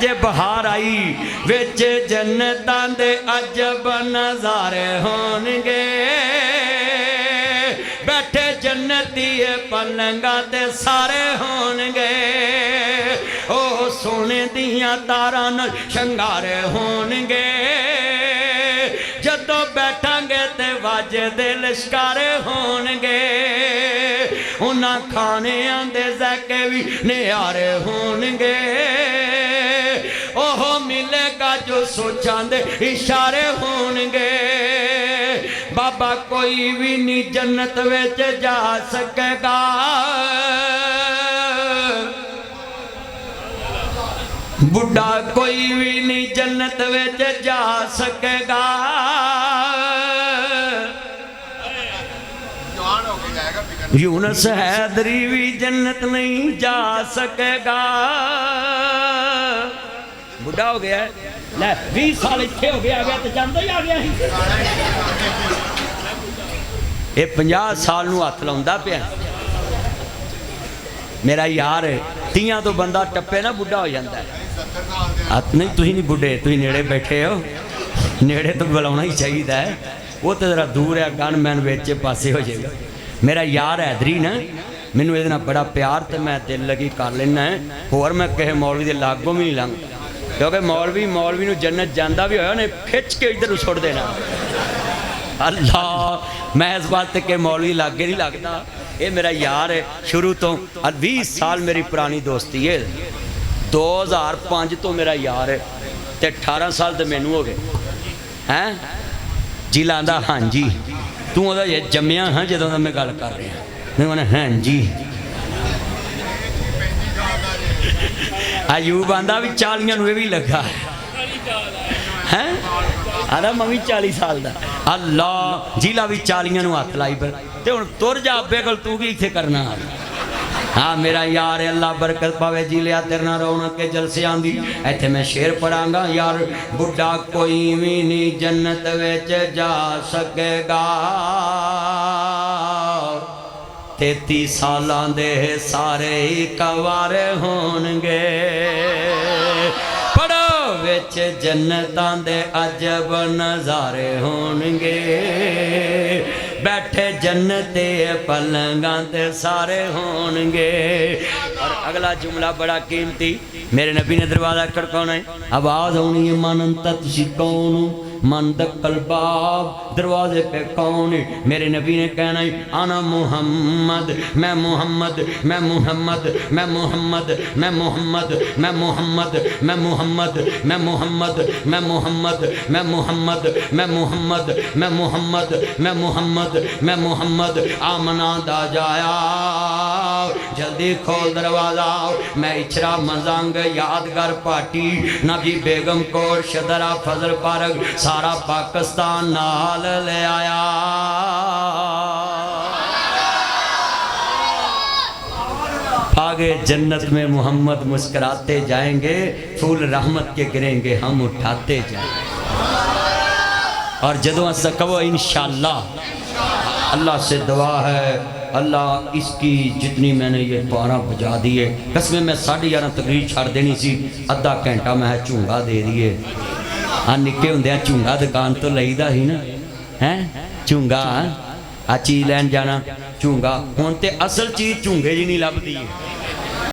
जे बहार आई विच जन्नतां दे अजब नज़ारे होणगे बैठे जन्नती पलंगा ते सारे होणगे ओ सोने दियां तारां नाल शंगारे होणगे जदों बैठांगे ते वाजदे लिशकारे होणगे उन्हां खाणियां दे ज़ायके भी नियारे होणगे ओह मिलेगा जो सोचां दे इशारे होणगे बाबा कोई भी नहीं जन्नत विच जा सकेगा बुढ़ा कोई भी नहीं जन्नत विच जा सकेगा यूनुस हैदरी भी जन्नत नहीं जा सकेगा बुढ़ा हो गया ले 20 साल इत्थे हो गया तो जांदा ही आ गया ये 50 साल नूं हथ लाउंदा पिया मेरा यार 30 तो बंदा टप्पे ना बुढ़ा हो जाता है नहीं तुसीं नहीं बुढ़े तुसीं नेड़े बैठे हो नेड़े तो बुलाना ही चाहिए है वो तो जरा दूर है गन मैन बेचे पासे हो जाएगा मेरा यार हैदरी ना मैनू ये बड़ा प्यार तो मैं दिल लगी कर लेना है होर मैं किसी मौलवी के लागों भी नहीं लंघदा क्योंकि मौलवी नूं जन्नत जांदा भी होया उन्हें खिच के इधर सुट देना अल्लाह मैं इस बात के मौलवी लागे नहीं लगता ये मेरा यार है शुरू तो 20 साल मेरी पुरानी दोस्ती है 2005 तो मेरा यार है तो 18 साल तो मैनू हो गए हैं जी लांदा हाँ जी तू वो जम्मिया हाँ जो मैं गल कर रहा मैं हाँ जी अयूब आंदा भी 40 भी लगा है आदा मैं भी 40 साल का अल्लाह जिला भी 40 हथ लाई पर तो हूँ तुर जा अब्बे को तू की इत्थे करना हाँ मेरा यार अल्लाह बरकत पावे जी लिया तेरे ना रौनक के जलसे आंदी इत्थे मैं शेर पढ़ांगा यार बुढ़ा कोई भी नहीं जन्नत विच जा सकेगा 33 सालां दे सारे ही कवारे होणगे पढ़ो विच जन्नतां दे अजब नज़ारे होणगे बैठे जन्नते पलंगां ते सारे होणगे और अगला जुमला बड़ा कीमती मेरे नबी ने दरवाज़ा खड़काना है आवाज़ आनी है मन तत्सी कौन मन दक्कल बाब दरवाजे पे कौन है मेरे नबी ने कहना है आना मुहम्मद मैं मुहम्मद मैं मुहम्मद मैं मुहम्मद मैं मुहम्मद मैं मुहम्मद मैं मुहम्मद मैं मुहम्मद मैं मुहम्मद मैं मुहम्मद मैं मुहम्मद मैं मुहम्मद मैं मुहम्मद मैं मुहम्मद आमना दा जाया जल्दी खोल दरवाजा मैं इचरा मजंग यादगार पार्टी नबी बेगम कोट शदरा फजल पार्क सारा पाकिस्तान नाल ले आया आगे जन्नत में मोहम्मद मुस्कुराते जाएंगे फूल रहमत के गिरेंगे हम उठाते जाएंगे और जदों अस कहो इंशाअल्लाह अल्लाह से दुआ है अल्लाह इसकी जितनी मैंने ये 12 बजा दिए कसमें मैं 11:30 तकरीर छड़ देनी सी अद्धा घंटा मैं झूंगा दे दिए हाँ निक्के होंदे झूंगा दुकान तो लईदा ही ना है झूंगा आ चीज़ लैन जाना झूंगा हुण ते असल चीज़ झूंगे जी नहीं लभदी है